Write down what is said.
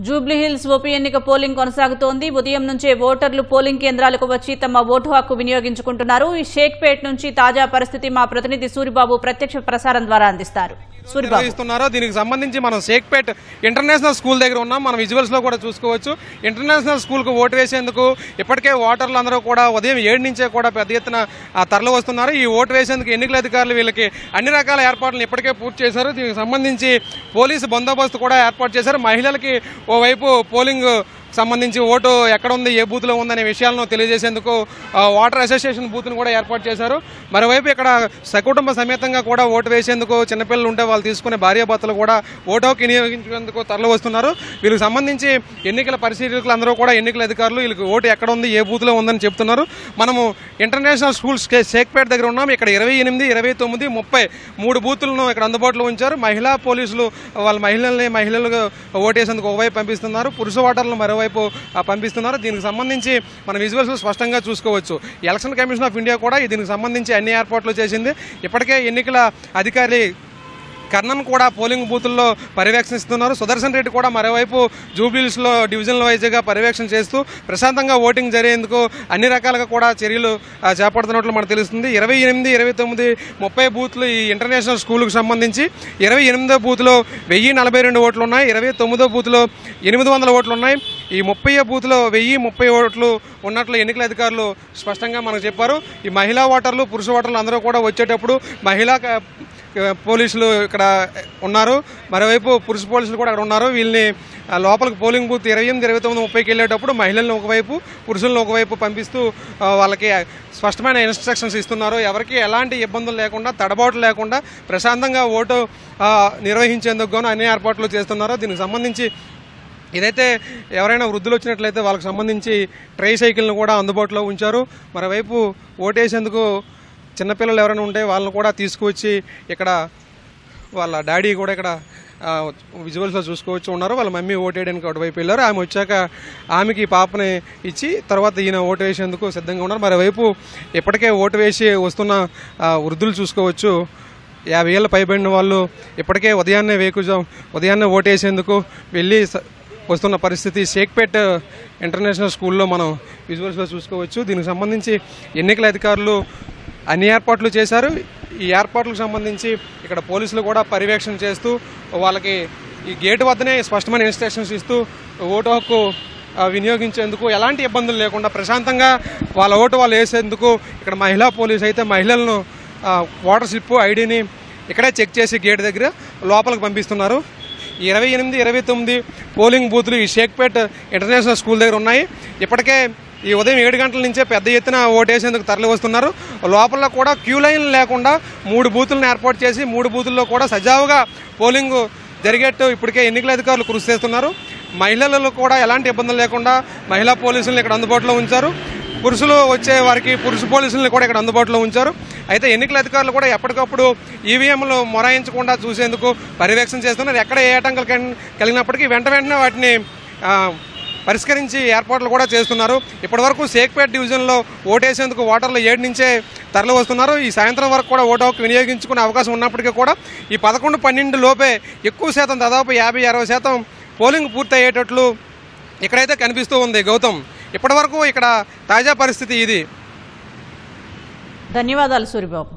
జూబ్లీహిల్స్ ఉప ఎన్నిక పోలింగ్ కొనసాగుతోంది. ఉదయం నుంచే ఓటర్లు పోలింగ్ కేంద్రాలకు వచ్చి తమ ఓటు హక్కు వినియోగించుకుంటున్నారు. ఈ షేక్పేట్ నుంచి తాజా పరిస్థితి మా ప్రతినిధి సూరిబాబు ప్రత్యక్ష ప్రసారం ద్వారా అందిస్తారు. దీనికి సంబంధించి మనం షేక్పేట్ ఇంటర్నేషనల్ స్కూల్ దగ్గర ఉన్నాం. మనం విజువల్స్ లో కూడా చూసుకోవచ్చు. ఇంటర్నేషనల్ స్కూల్ కు ఓటు వేసేందుకు ఇప్పటికే ఓటర్లు అందరూ కూడా ఉదయం 7 నుంచే కూడా పెద్ద ఎత్తున తరలి వస్తున్నారు. ఈ ఓటు వేసేందుకు ఎన్నికల అధికారులు వీళ్ళకి అన్ని రకాల ఏర్పాట్లను ఇప్పటికే పూర్తి చేశారు. దీనికి సంబంధించి పోలీసు బందోబస్తు కూడా ఏర్పాటు చేశారు. మహిళలకి ఓవైపు పోలింగ్ సంబంధించి ఓటు ఎక్కడ ఉంది, ఏ బూత్ లో ఉందనే విషయాలను తెలియజేసేందుకు వాటర్ అసోసియేషన్ బూత్ ను కూడా ఏర్పాటు చేశారు. మరోవైపు ఇక్కడ సకుటుంబ సమేతంగా కూడా ఓటు వేసేందుకు చిన్నపిల్లలు ఉంటే వాళ్ళు తీసుకునే భార్యాభర్తలు కూడా ఓటు హక్కు వినియోగించేందుకు తరలి వస్తున్నారు. వీళ్ళకి సంబంధించి ఎన్నికల పరిశీలకులు అందరూ కూడా ఎన్నికల అధికారులు వీళ్ళకి ఓటు ఎక్కడ ఉంది, ఏ బూత్ లో ఉందని చెప్తున్నారు. మనము ఇంటర్నేషనల్ స్కూల్ షేక్పేట్ దగ్గర ఉన్నాం. ఇక్కడ 28, 29, 30 3 బూతులను ఇక్కడ అందుబాటులో ఉంచారు. మహిళా పోలీసులు వాళ్ళ మహిళలు ఓటేసేందుకు ఒకవైపు పంపిస్తున్నారు, పురుష ఓటర్లు మరోవైపు పంపిస్తున్నారు. దీనికి సంబంధించి మన విజువల్స్ స్పష్టంగా చూసుకోవచ్చు. ఎలక్షన్ కమిషన్ ఆఫ్ ఇండియా కూడా దీనికి సంబంధించి అన్ని ఏర్పాట్లు చేసింది. ఇప్పటికే ఎన్నికల అధికారి కర్ణన్ కూడా పోలింగ్ బూతుల్లో పర్యవేక్షిస్తున్నారు. సుదర్శన్ రెడ్డి కూడా మరోవైపు జూబ్లీహిల్స్ లో డివిజనల్ వైజ్గా పర్యవేక్షణ చేస్తూ ప్రశాంతంగా ఓటింగ్ జరిగేందుకు అన్ని రకాలుగా కూడా చర్యలు చేపడుతున్నట్లు మనకు తెలుస్తుంది. 28, 29, 30 బూత్లు ఈ ఇంటర్నేషనల్ స్కూల్కు సంబంధించి 28వ బూత్లో 1042 ఓట్లు ఉన్నాయి. 29వ బూత్లో 800 ఓట్లు ఉన్నాయి. ఈ 30వ బూత్లో 1030 ఓట్లు ఉన్నట్లు ఎన్నికల అధికారులు స్పష్టంగా మనకు చెప్పారు. ఈ మహిళా ఓటర్లు, పురుష ఓటర్లు అందరూ కూడా వచ్చేటప్పుడు మహిళా పోలీసులు ఇక్కడ ఉన్నారు, మరోవైపు పురుష పోలీసులు కూడా అక్కడ ఉన్నారు. వీళ్ళని లోపలికి పోలింగ్ బూత్ 28, 29, 30కి వెళ్ళేటప్పుడు మహిళలను ఒకవైపు, పురుషులను ఒకవైపు పంపిస్తూ వాళ్ళకి స్పష్టమైన ఇన్స్ట్రక్షన్స్ ఇస్తున్నారు. ఎవరికి ఎలాంటి ఇబ్బందులు లేకుండా, తడబాటు లేకుండా ప్రశాంతంగా ఓటు నిర్వహించేందుకు గాను అన్ని ఏర్పాట్లు చేస్తున్నారు. దీనికి సంబంధించి ఇదైతే ఎవరైనా వృద్ధులు వచ్చినట్లయితే వాళ్ళకి సంబంధించి ట్రై సైకిల్ను కూడా అందుబాటులో ఉంచారు. మరోవైపు ఓటేసేందుకు చిన్నపిల్లలు ఎవరైనా ఉంటే వాళ్ళని కూడా తీసుకువచ్చి ఇక్కడ వాళ్ళ డాడీ కూడా ఇక్కడ విజువల్స్లో చూసుకోవచ్చు ఉన్నారు. వాళ్ళ మమ్మీ ఓటు వేయడానికి అటువైపు వెళ్ళారు. ఆమె వచ్చాక ఆమెకి పాపని ఇచ్చి తర్వాత ఈయన ఓటు వేసేందుకు సిద్ధంగా ఉన్నారు. మరోవైపు ఇప్పటికే ఓటు వేసి వస్తున్న వృద్ధులు చూసుకోవచ్చు. 50 ఏళ్ళ పైబడిన వాళ్ళు ఇప్పటికే ఉదయాన్నే ఓటు వేసేందుకు వెళ్ళి వస్తున్న పరిస్థితి షేక్పేట్ ఇంటర్నేషనల్ స్కూల్లో మనం విజువల్స్లో చూసుకోవచ్చు. దీనికి సంబంధించి ఎన్నికల అధికారులు అన్ని ఏర్పాట్లు చేశారు. ఈ ఏర్పాట్లకు సంబంధించి ఇక్కడ పోలీసులు కూడా పర్యవేక్షణ చేస్తూ వాళ్ళకి ఈ గేటు వద్దనే స్పష్టమైన ఇన్స్ట్రక్షన్స్ ఇస్తూ ఓటు హక్కు వినియోగించేందుకు ఎలాంటి ఇబ్బందులు లేకుండా ప్రశాంతంగా వాళ్ళ ఓటు వాళ్ళు వేసేందుకు ఇక్కడ మహిళా పోలీసు అయితే మహిళలను ఓటర్ స్లిప్, ఐడిని ఇక్కడే చెక్ చేసి గేటు దగ్గర లోపలికి పంపిస్తున్నారు. 28, 29 పోలింగ్ బూతులు ఈ షేక్పేట్ ఇంటర్నేషనల్ స్కూల్ దగ్గర ఉన్నాయి. ఇప్పటికే ఈ ఉదయం 7 గంటల నుంచే పెద్ద ఎత్తున ఓటేసేందుకు తరలి వస్తున్నారు. లోపల కూడా క్యూ లైన్ లేకుండా 3 బూతులను ఏర్పాటు చేసి 3 బూతుల్లో కూడా సజావుగా పోలింగ్ జరిగేట్టు ఇప్పటికే ఎన్నికల అధికారులు కృషి చేస్తున్నారు. మహిళలు కూడా ఎలాంటి ఇబ్బందులు లేకుండా మహిళా పోలీసులను ఇక్కడ అందుబాటులో ఉంచారు. పురుషులు వచ్చే వారికి పురుష పోలీసులను కూడా ఇక్కడ అందుబాటులో ఉంచారు. అయితే ఎన్నికల అధికారులు కూడా ఎప్పటికప్పుడు ఈవీఎంలు మొరాయించకుండా చూసేందుకు పర్యవేక్షణ చేస్తున్నారు. ఎక్కడ ఏ ఆటంకాలు కలిగినప్పటికీ వెంటనే వాటిని పరిష్కరించి ఏర్పాట్లు కూడా చేస్తున్నారు. ఇప్పటివరకు షేక్పేట్ డివిజన్లో ఓటేసేందుకు ఓటర్లు 7 నుంచే తరలి వస్తున్నారు. ఈ సాయంత్రం వరకు కూడా ఓటు హక్కు వినియోగించుకునే అవకాశం ఉన్నప్పటికీ కూడా ఈ 11, 12 లోపే ఎక్కువ శాతం దాదాపు 50-60% పోలింగ్ పూర్తయ్యేటట్లు ఇక్కడైతే కనిపిస్తూ ఉంది. గౌతమ్, ఇప్పటివరకు ఇక్కడ తాజా పరిస్థితి ఇది. ధన్యవాదాలు సూరిబాబు.